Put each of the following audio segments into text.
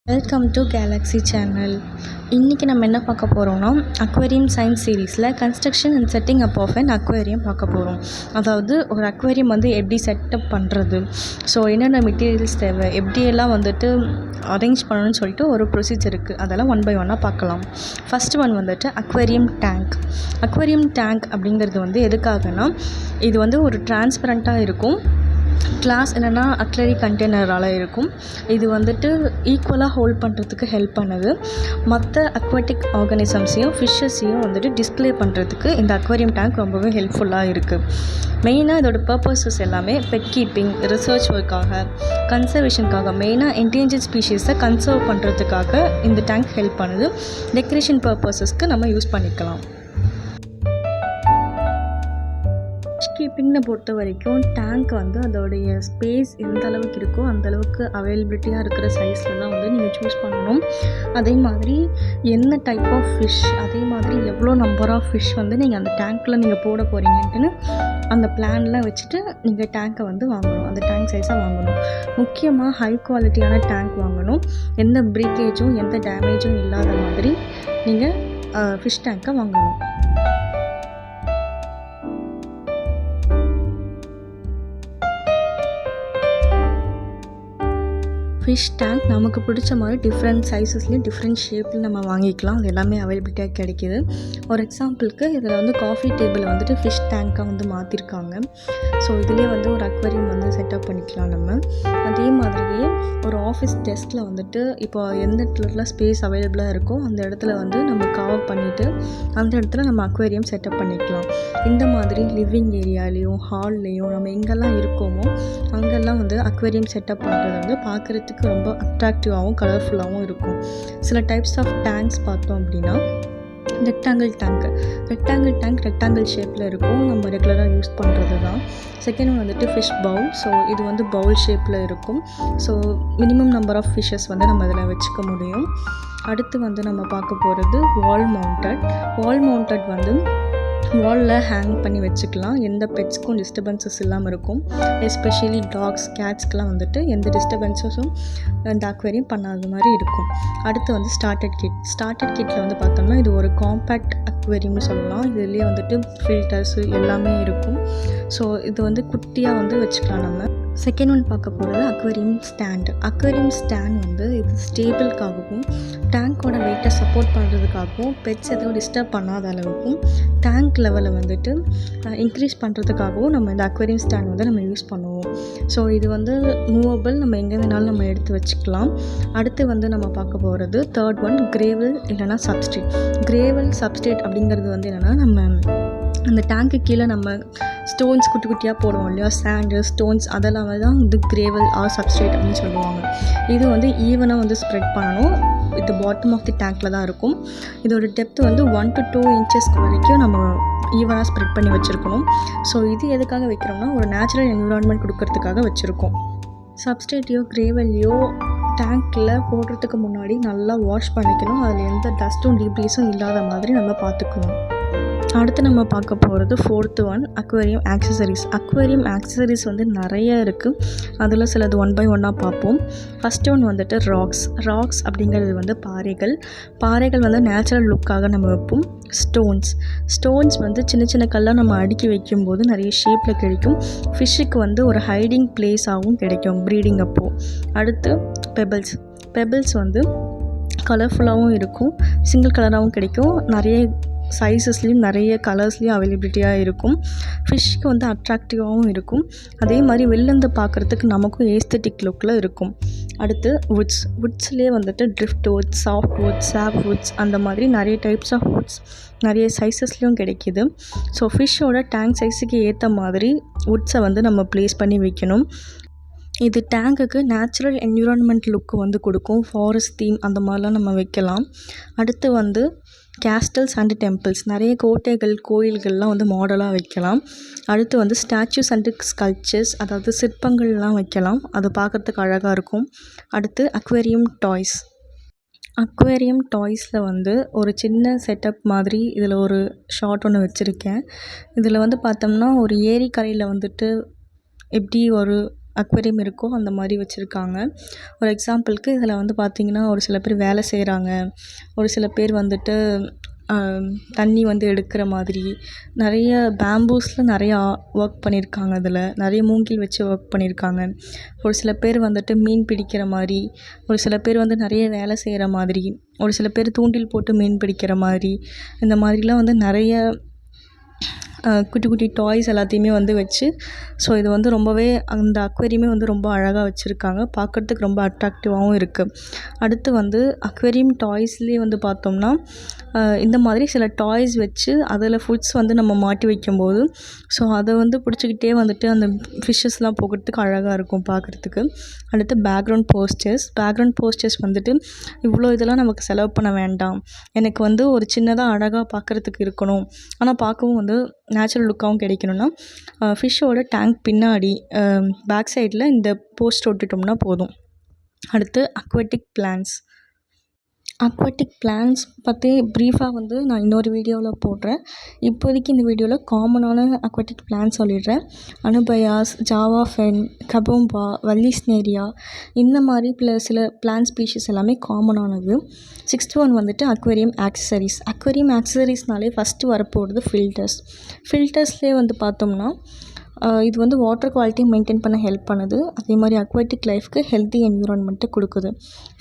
Welcome to Galaxy channel. இன்றைக்கி நம்ம என்ன பார்க்க போகிறோம்னா, அக்வேரியம் சயின்ஸ் சீரீஸில் construction and setting up of an aquarium பார்க்க போகிறோம். அதாவது ஒரு அக்வேரியம் எப்படி செட்டப் பண்ணுறது, ஸோ என்னென்ன மெட்டீரியல்ஸ் தேவை, எப்படியெல்லாம் அரேஞ்ச் பண்ணணும்னு சொல்லிட்டு ஒரு ப்ரொசீஜர் இருக்குது. அதெல்லாம் ஒன் பை ஒன்னாக பார்க்கலாம். First one aquarium tank. Aquarium tank அப்படிங்கிறது எதுக்காகனா, இது ஒரு டிரான்ஸ்பரண்ட்டாக இருக்கும். கிளாஸ் இல்லைனா அக்லரி கண்டெய்னரால் இருக்கும். இது ஈக்குவலாக ஹோல்ட் பண்ணுறதுக்கு ஹெல்ப் பண்ணுது. மற்ற அக்வாட்டிக் ஆர்கானிசம்ஸையும் ஃபிஷ்ஷஸையும் டிஸ்ப்ளே பண்ணுறதுக்கு இந்த அக்வேரியம் டேங்க் ரொம்பவே ஹெல்ப்ஃபுல்லாக இருக்குது. மெயினாக இதோட பர்பஸஸ் எல்லாமே பெட் கீப்பிங், ரிசர்ச் ஒர்க்காக, கன்சர்வேஷனுக்காக, மெயினாக என்டேஞ்சர்ட் ஸ்பீஷீஸை கன்சர்வ் பண்ணுறதுக்காக இந்த டேங்க் ஹெல்ப் பண்ணுது. டெக்கரேஷன் பர்பஸஸ்க்கு நம்ம யூஸ் பண்ணிக்கலாம். ஃபிஷ் கீப்பிங்னு பொறுத்த வரைக்கும் டேங்க் அதோடைய ஸ்பேஸ் எந்த அளவுக்கு இருக்கோ அந்தளவுக்கு அவைலபிலிட்டியாக இருக்கிற சைஸில் தான் நீங்கள் சூஸ் பண்ணணும். அதே மாதிரி என்ன டைப் ஆஃப் ஃபிஷ், அதே மாதிரி எவ்வளோ நம்பர் ஆஃப் ஃபிஷ் நீங்கள் அந்த டேங்க்கில் நீங்கள் போட போகிறீங்கன்ட்டுன்னு அந்த பிளான்லாம் வச்சுட்டு நீங்கள் டேங்க்கை வாங்கணும். அந்த டேங்க் சைஸாக வாங்கணும். முக்கியமாக ஹை குவாலிட்டியான டேங்க் வாங்கணும். எந்த பிரீக்கேஜும் எந்த டேமேஜும் இல்லாத மாதிரி நீங்கள் ஃபிஷ் டேங்க்கை வாங்கணும். ஃபிஷ் டேங்க் நமக்கு பிடிச்ச மாதிரி டிஃப்ரெண்ட் சைஸஸ்லேயும் டிஃப்ரெண்ட் ஷேப்பில் நம்ம வாங்கிக்கலாம். அது எல்லாமே அவைலபிலிட்டியாக கிடைக்கிது. ஒரு எக்ஸாம்பிளுக்கு இதில் காஃபி டேபிளை ஃபிஷ் டேங்க்காக மாற்றிருக்காங்க. ஸோ இதிலே ஒரு அக்வேரியம் செட்டப் பண்ணிக்கலாம் நம்ம. அதே மாதிரியே ஒரு ஆஃபீஸ் டெஸ்கில் இப்போ எந்த இடத்துல ஸ்பேஸ் அவைலபிளாக இருக்கோ அந்த இடத்துல நம்ம கவர் பண்ணிவிட்டு அந்த இடத்துல நம்ம அக்வேரியம் செட்டப் பண்ணிக்கலாம். இந்த மாதிரி லிவிங் ஏரியாலேயும் ஹால்லேயும் நம்ம எங்கெல்லாம் இருக்கோமோ அங்கெல்லாம் அக்வேரியம் செட்டப் பண்ணுறது பார்க்குறதுக்கு ரொம்ப அட்ராக்டிவாகவும் கலர்ஃபுல்லாகவும் இருக்கும். சில டைப்ஸ் ஆஃப் டேங்க்ஸ் பார்த்தோம் அப்படின்னா, ரெக்டாங்கிள் டேங்க் ரெக்டாங்கிள் ஷேப்பில் இருக்கும். நம்ம ரெகுலராக யூஸ் பண்ணுறது தான். Second one fish bowl. So இது பவுல் ஷேப்பில் இருக்கும். So minimum number of fishes நம்ம அதில் வச்சுக்க முடியும். அடுத்து நம்ம பார்க்க போகிறது வால் மவுண்டட் வாலில் ஹேங் பண்ணி வச்சுக்கலாம். எந்த பெட்ஸ்க்கும் டிஸ்டர்பன்சஸ் இல்லாமல் இருக்கும். எஸ்பெஷலி டாக்ஸ், கேட்ஸ்க்கெலாம் எந்த டிஸ்டர்பன்ஸஸும் இந்த அக்வேரியம் பண்ணாத மாதிரி இருக்கும். அடுத்து ஸ்டார்டர் கிட்டில் பார்த்தோம்னா இது ஒரு காம்பேக்ட் அக்வேரியம்னு சொல்லலாம். இதுலேயே ஃபில்டர்ஸு எல்லாமே இருக்கும். ஸோ இது குட்டியாக வச்சுக்கலாம் நம்ம. செகண்ட் ஒன் பார்க்க போகிறது அக்வேரியம் ஸ்டாண்ட் இது ஸ்டேபிளுக்காகவும் டேங்க்கோட வெயிட்டை சப்போர்ட் பண்ணுறதுக்காகவும் பெட்ஸ் எதுவும் டிஸ்டர்ப் பண்ணாத அளவுக்கும் டேங்க் லெவலை இன்க்ரீஸ் பண்ணுறதுக்காகவும் நம்ம இந்த அக்வேரியம் ஸ்டாண்ட் நம்ம யூஸ் பண்ணுவோம். ஸோ இது மூவபிள், நம்ம எங்கே வேணாலும் நம்ம எடுத்து வச்சுக்கலாம். அடுத்து நம்ம பார்க்க போகிறது தேர்ட் ஒன் கிரேவல் இல்லைனா சப்ஸ்ட்ரேட் அப்படிங்கிறது என்னென்னா, நம்ம அந்த டேங்க்கு கீழே நம்ம ஸ்டோன்ஸ் குட்டி குட்டியாக போடுவோம் இல்லையா, சாண்டு, ஸ்டோன்ஸ், அதெல்லாம் தான் கிரேவல் ஆர் சப்ஸ்ட்ரேட் அப்படின்னு சொல்லுவாங்க. இது ஈவனாக ஸ்ப்ரெட் பண்ணணும். இது பாட்டம் ஆஃப் தி டேங்க்கில் தான் இருக்கும். இதோட டெப்த் 1 to 2 inches வரைக்கும் நம்ம ஈவனாக ஸ்ப்ரெட் பண்ணி வச்சுருக்கணும். ஸோ இது எதுக்காக வைக்கிறோம்னா, ஒரு நேச்சுரல் என்விரான்மெண்ட் கொடுக்கறதுக்காக வச்சுருக்கோம். சப்ஸ்ட்ரேட்டையோ கிரேவல்லையோ டேங்க்கில் போடுறதுக்கு முன்னாடி நல்லா வாஷ் பண்ணிக்கணும். அதில் எந்த டஸ்ட்டும் டீப்ரீஸும் இல்லாத மாதிரி நம்ம பார்த்துக்கணும். அடுத்து நம்ம பார்க்க போகிறது ஃபோர்த்து ஒன் அக்வேரியம் ஆக்சசரிஸ் நிறைய இருக்குது. அதில் சிலது ஒன் பை ஒன்னாக பார்ப்போம். ஃபஸ்ட்டு ஒன் ராக்ஸ் அப்படிங்கிறது பாறைகள் நேச்சுரல் லுக்காக நம்ம வைப்போம். ஸ்டோன்ஸ் சின்ன சின்ன கல்லாக நம்ம அடுக்கி வைக்கும்போது நிறைய ஷேப்பில் கிடைக்கும். ஃபிஷ்ஷுக்கு ஒரு ஹைடிங் பிளேஸாகவும் கிடைக்கும் ப்ரீடிங் அப்போது. அடுத்து பெபிள்ஸ் கலர்ஃபுல்லாகவும் இருக்கும், சிங்கிள் கலராகவும் கிடைக்கும். நிறைய சைஸஸ்லேயும் நிறைய கலர்ஸ்லேயும் அவைலபிலிட்டியாக இருக்கும். ஃபிஷ்க்கு அட்ராக்டிவாகவும் இருக்கும். அதே மாதிரி வெளிலேருந்து பார்க்குறதுக்கு நமக்கும் ஏஸ்தட்டிக் லுக்கில் இருக்கும். அடுத்து வுட்ஸ்லேயே ட்ரிஃப்ட் வுட்ஸ், சாஃப்ட் வுட்ஸ், சாப் வுட்ஸ், அந்த மாதிரி நிறைய டைப்ஸ் ஆஃப் வுட்ஸ் நிறைய சைஸஸ்லேயும் கிடைக்கிது. ஸோ ஃபிஷ்ஷோட டேங்க் சைஸுக்கு ஏற்ற மாதிரி வுட்ஸை நம்ம ப்ளேஸ் பண்ணி வைக்கணும். இது டேங்குக்கு நேச்சுரல் என்விரான்மெண்ட் லுக்கு கொடுக்கும். ஃபாரஸ்ட் தீம் அந்த மாதிரிலாம் நம்ம வைக்கலாம். அடுத்து கேஸ்டல்ஸ் அண்டு டெம்பிள்ஸ், நிறைய கோட்டைகள், கோயில்கள்லாம் மாடலாக வைக்கலாம். அடுத்து ஸ்டாச்சுஸ் அண்டு ஸ்கல்ப்சர்ஸ், அதாவது சிற்பங்கள்லாம் வைக்கலாம். அது பார்க்குறதுக்கு அழகாக இருக்கும். அடுத்து அக்வேரியம் டாய்ஸில் ஒரு சின்ன செட்டப் மாதிரி இதில் ஒரு ஷார்ட் ஒன்று வச்சுருக்கேன். இதில் பார்த்தோம்னா ஒரு ஏரி கரையில் எப்படி ஒரு அக்வேரியம் இருக்கோ அந்த மாதிரி வச்சுருக்காங்க. ஒரு எக்ஸாம்பிளுக்கு இதில் வந்து பார்த்திங்கன்னா ஒரு சில பேர் வேலை செய்கிறாங்க, ஒரு சில பேர் வந்துட்டு தண்ணி வந்து எடுக்கிற மாதிரி நிறைய பேம்பூஸில் நிறையா ஒர்க் பண்ணியிருக்காங்க. அதில் நிறைய மூங்கில் வச்சு ஒர்க் பண்ணியிருக்காங்க. ஒரு சில பேர் வந்துட்டு மீன் பிடிக்கிற மாதிரி, ஒரு சில பேர் வந்து நிறைய வேலை செய்கிற மாதிரி, ஒரு சில பேர் தூண்டில் போட்டு மீன் பிடிக்கிற மாதிரி, இந்த மாதிரிலாம் வந்து நிறைய குட்டி குட்டி டாய்ஸ் எல்லாத்தையுமே வந்து வச்சு ஸோ இது வந்து ரொம்பவே அந்த அக்வேரியமே வந்து ரொம்ப அழகாக வச்சுருக்காங்க. பார்க்குறதுக்கு ரொம்ப அட்ராக்டிவாகவும் இருக்குது. அடுத்து வந்து அக்வேரியம் டாய்ஸ்லேயே வந்து பார்த்தோம்னா இந்த மாதிரி சில டாய்ஸ் வச்சு அதில் ஃபுட்ஸ் வந்து நம்ம மாட்டி வைக்கும்போது ஸோ அதை வந்து பிடிச்சிக்கிட்டே வந்துட்டு அந்த ஃபிஷ்ஷஸ்லாம் போகிறதுக்கு அழகாக இருக்கும் பார்க்குறதுக்கு. அடுத்து பேக்ரவுண்ட் போஸ்டர்ஸ் வந்துட்டு இவ்வளோ இதெல்லாம் நமக்கு செலவு பண்ண வேண்டாம், எனக்கு வந்து ஒரு சின்னதாக அழகாக பார்க்குறதுக்கு இருக்கணும், ஆனால் பார்க்கவும் வந்து நேச்சுரல் லுக்காகவும் கிடைக்கணும்னா ஃபிஷ்ஷோட டேங்க் பின்னாடி பேக் சைடில் இந்த போஸ்ட் ஒட்டிட்டோம்னா போதும். அடுத்து அக்வாட்டிக் பிளான்ஸ் பற்றி ப்ரீஃபாக வந்து நான் இன்னொரு வீடியோவில் போடுறேன். இப்போதைக்கு இந்த வீடியோவில் காமனான அக்வாட்டிக் பிளான்ஸ் சொல்லிடுறேன். அனுபயாஸ், ஜாவா ஃபென், கபோம்பா, வல்லிஸ்னேரியா இந்த மாதிரி சில பிளான்ட் ஸ்பீஷீஸ் எல்லாமே காமனானது. 6th ஒன் வந்துட்டு அக்வேரியம் ஆக்சசரிஸ்னாலே ஃபஸ்ட்டு வரப்போகிறது ஃபில்டர்ஸ்லேயே வந்து பார்த்தோம்னா இது வந்து வாட்டர் குவாலிட்டி மெயின்டைன் பண்ண ஹெல்ப் பண்ணுது. அதே மாதிரி அக்வாட்டிக் லைஃப்க்கு ஹெல்த்தி என்விரான்மெண்ட்டை கொடுக்குது.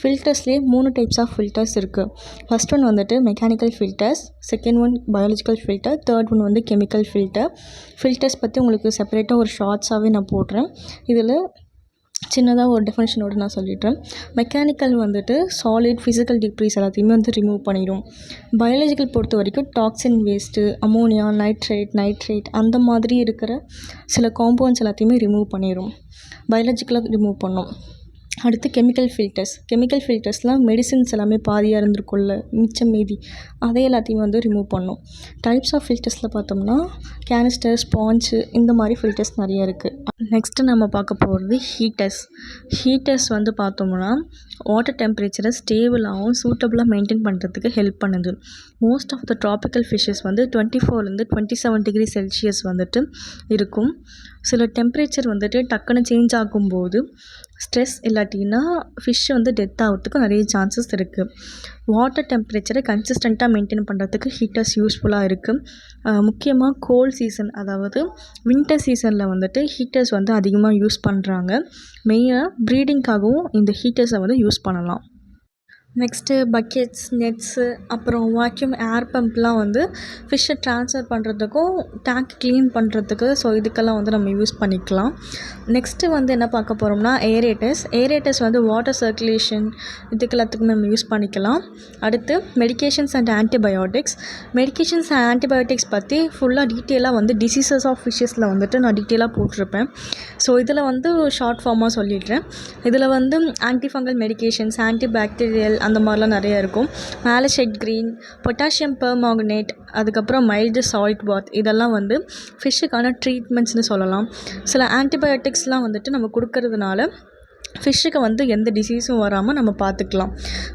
ஃபில்டர்ஸ்லேயே 3 டைப்ஸ் ஆஃப் ஃபில்டர்ஸ் இருக்குது. ஃபஸ்ட் ஒன் வந்துட்டு mechanical filters, second one biological filter, third one வந்து கெமிக்கல் ஃபில்டர்ஸ் பற்றி உங்களுக்கு செப்பரேட்டாக ஒரு ஷார்ட்ஸாகவே நான் போடுறேன். இதில் சின்னதாக ஒரு டெஃபினேஷனோடு நான் சொல்லிடுறேன். மெக்கானிக்கல் வந்துட்டு சாலிட் ஃபிசிக்கல் டிப்ரீஸ் எல்லாத்தையுமே வந்து ரிமூவ் பண்ணிடும். பயாலஜிக்கல் பொறுத்த வரைக்கும் டாக்ஸின் வேஸ்ட்டு, அமோனியா, நைட்ரேட் அந்த மாதிரி இருக்கிற சில காம்பவுண்ட்ஸ் எல்லாத்தையுமே ரிமூவ் பண்ணிடும். பயாலஜிக்கலாக ரிமூவ் பண்ணும். அடுத்து கெமிக்கல் ஃபில்டர்ஸ்லாம் மெடிசின்ஸ் எல்லாமே பாதியாக இருந்திருக்கும்ல, மிச்சம் மீதி அதை எல்லாத்தையும் வந்து ரிமூவ் பண்ணும். டைப்ஸ் ஆஃப் ஃபில்டர்ஸில் பார்த்தோம்னா கேனிஸ்டர், ஸ்பாஞ்சு இந்த மாதிரி ஃபில்டர்ஸ் நிறைய இருக்குது. நெக்ஸ்ட்டு நம்ம பார்க்க போகிறது ஹீட்டர்ஸ் வந்து பார்த்தோம்னா வாட்டர் டெம்பரேச்சரை ஸ்டேபிளாகவும் சூட்டபுளாக மெயின்டைன் பண்ணுறதுக்கு ஹெல்ப் பண்ணுது. Most of the tropical fishes வந்து 24லேருந்து 27 டிகிரி செல்சியஸ் வந்துட்டு இருக்கும். சில டெம்பரேச்சர் வந்துட்டு டக்குன்னு சேஞ்ச் ஆகும்போது ஸ்ட்ரெஸ் இல்லாட்டின்னா ஃபிஷ் வந்து டெத் ஆகிறதுக்கு நிறைய சான்சஸ் இருக்குது. வாட்டர் டெம்பரேச்சரை கன்சிஸ்டண்ட்டாக மெயின்டைன் பண்ணுறதுக்கு ஹீட்டர்ஸ் யூஸ்ஃபுல்லாக இருக்குது. முக்கியமாக கோல்ட் சீசன், அதாவது வின்டர் சீசனில் வந்துட்டு ஹீட்டர்ஸ் வந்து அதிகமாக யூஸ் பண்ணுறாங்க. மெயினாக ப்ரீடிங்காகவும் இந்த ஹீட்டர்ஸை வந்து யூஸ் பண்ணலாம். நெக்ஸ்ட்டு பக்கெட்ஸ், நெட்ஸு, அப்புறம் வாக்யூம் ஏர் பம்ப்லாம் வந்து ஃபிஷ்ஷை ட்ரான்ஸ்ஃபர் பண்ணுறதுக்கும் டேங்க் க்ளீன் பண்ணுறதுக்கு ஸோ இதுக்கெல்லாம் வந்து நம்ம யூஸ் பண்ணிக்கலாம். நெக்ஸ்ட்டு வந்து என்ன பார்க்க போகிறோம்னா ஏரேட்டர்ஸ் வந்து வாட்டர் சர்க்குலேஷன் இதுக்கு எல்லாத்துக்குமே நம்ம யூஸ் பண்ணிக்கலாம். அடுத்து மெடிகேஷன்ஸ் அண்ட் ஆன்டிபயோட்டிக்ஸ் பற்றி ஃபுல்லாக டீட்டெயிலாக வந்து டிசீசஸ் ஆஃப் ஃபிஷ்ஷஸில் வந்துட்டு நான் டீட்டெயிலாக போட்டிருப்பேன். ஸோ இதில் வந்து ஷார்ட் ஃபார்மாக சொல்லிடுறேன். இதில் வந்து ஆன்டிஃபங்கல் மெடிகேஷன்ஸ், ஆன்டிபாக்டீரியல் அந்த மாதிரிலாம் நிறைய இருக்கும். மேலஷைட் கிரீன், பொட்டாசியம் பெர்மாங்கனேட், அதுக்கப்புறம் மைல்டு சால்ட் பாத் இதெல்லாம் வந்து ஃபிஷ்ஷுக்கான ட்ரீட்மெண்ட்ஸ்னு சொல்லலாம். சில ஆன்டிபயோட்டிக்ஸ்லாம் வந்துட்டு நம்ம கொடுக்கறதுனால ஃபிஷ்ஷுக்கு வந்து எந்த டிசீஸும் வராமல் நம்ம பார்த்துக்கலாம்.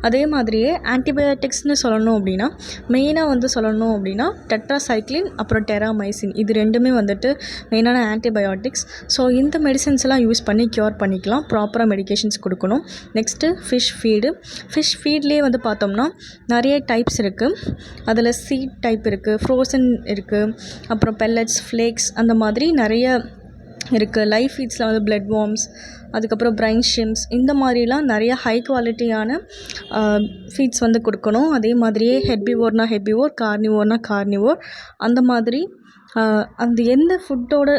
அதே மாதிரியே ஆன்டிபயோட்டிக்ஸ்னு சொல்லணும் அப்படின்னா மெயினாக வந்து சொல்லணும் அப்படின்னா டெட்ராசைக்ளின் அப்புறம் டெராமைசின் இது ரெண்டுமே வந்துட்டு மெயினான ஆன்டிபயோட்டிக்ஸ். ஸோ இந்த மெடிசன்ஸ் எல்லாம் யூஸ் பண்ணி க்யூர் பண்ணிக்கலாம். ப்ராப்பராக மெடிகேஷன்ஸ் கொடுக்கணும். நெக்ஸ்ட்டு ஃபிஷ் ஃபீட்லேயே வந்து பார்த்தோம்னா நிறைய டைப்ஸ் இருக்குது. அதில் சீட் டைப் இருக்குது, ஃப்ரோசன் இருக்குது, அப்புறம் பெல்லட்ஸ், ஃப்ளேக்ஸ் அந்த மாதிரி நிறைய இருக்குது. லைவ் ஃபீட்ஸில் வந்து பிளட் வார்ம்ஸ், அதுக்கப்புறம் பிரைன் ஷிம்ஸ் இந்த மாதிரிலாம் நிறைய ஹை குவாலிட்டியான ஃபீட்ஸ் வந்து கொடுக்கணும். அதே மாதிரியே ஹெர்பிவோர், கார்னிவோர் அந்த மாதிரி அந்த எந்த ஃபுட்டோட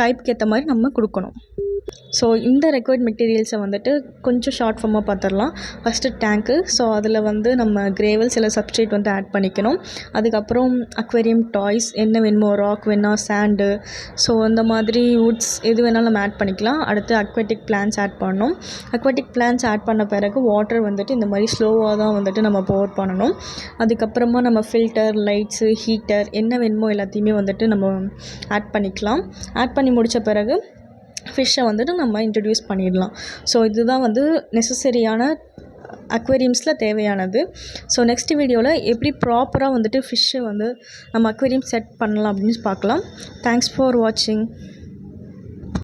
டைப்க்கு ஏற்ற மாதிரி நம்ம கொடுக்கணும். ஸோ இந்த ரெக்வயர்ட் மெட்டீரியல்ஸை வந்துட்டு கொஞ்சம் ஷார்ட் ஃபார்மாக பார்த்துடலாம். ஃபஸ்ட்டு டேங்க்கு, ஸோ அதில் வந்து நம்ம கிரேவல் சில சப்ஸ்ட்ரேட் வந்து ஆட் பண்ணிக்கணும். அதுக்கப்புறம் அக்வேரியம் டாய்ஸ் என்ன வேணுமோ, ராக் வேணா, சாண்டு, ஸோ அந்த மாதிரி வுட்ஸ் எது வேணாலும் நம்ம ஆட் பண்ணிக்கலாம். அடுத்து அக்வாட்டிக் பிளான்ட்ஸ் ஆட் பண்ணணும். அக்வாட்டிக் பிளான்ட்ஸ் ஆட் பண்ண பிறகு வாட்டர் வந்துட்டு இந்த மாதிரி ஸ்லோவாக தான் வந்துட்டு நம்ம போர் பண்ணணும். அதுக்கப்புறமா நம்ம ஃபில்டர், லைட்ஸு, ஹீட்டர் என்ன வேணுமோ எல்லாத்தையுமே வந்துட்டு நம்ம ஆட் பண்ணிக்கலாம். ஆட் பண்ணி முடித்த பிறகு ஃபிஷ்ஷை வந்துட்டு நம்ம இன்ட்ரடியூஸ் பண்ணிடலாம். ஸோ இதுதான் வந்து நெசசரியான அக்வேரியம்ஸில் தேவையானது. ஸோ நெக்ஸ்ட் வீடியோவில் எப்படி ப்ராப்பராக வந்துட்டு ஃபிஷ்ஷை வந்து நம்ம அக்வேரியம் செட் பண்ணலாம் அப்படின்னு பார்க்கலாம். தேங்க்ஸ் ஃபார் வாட்சிங்.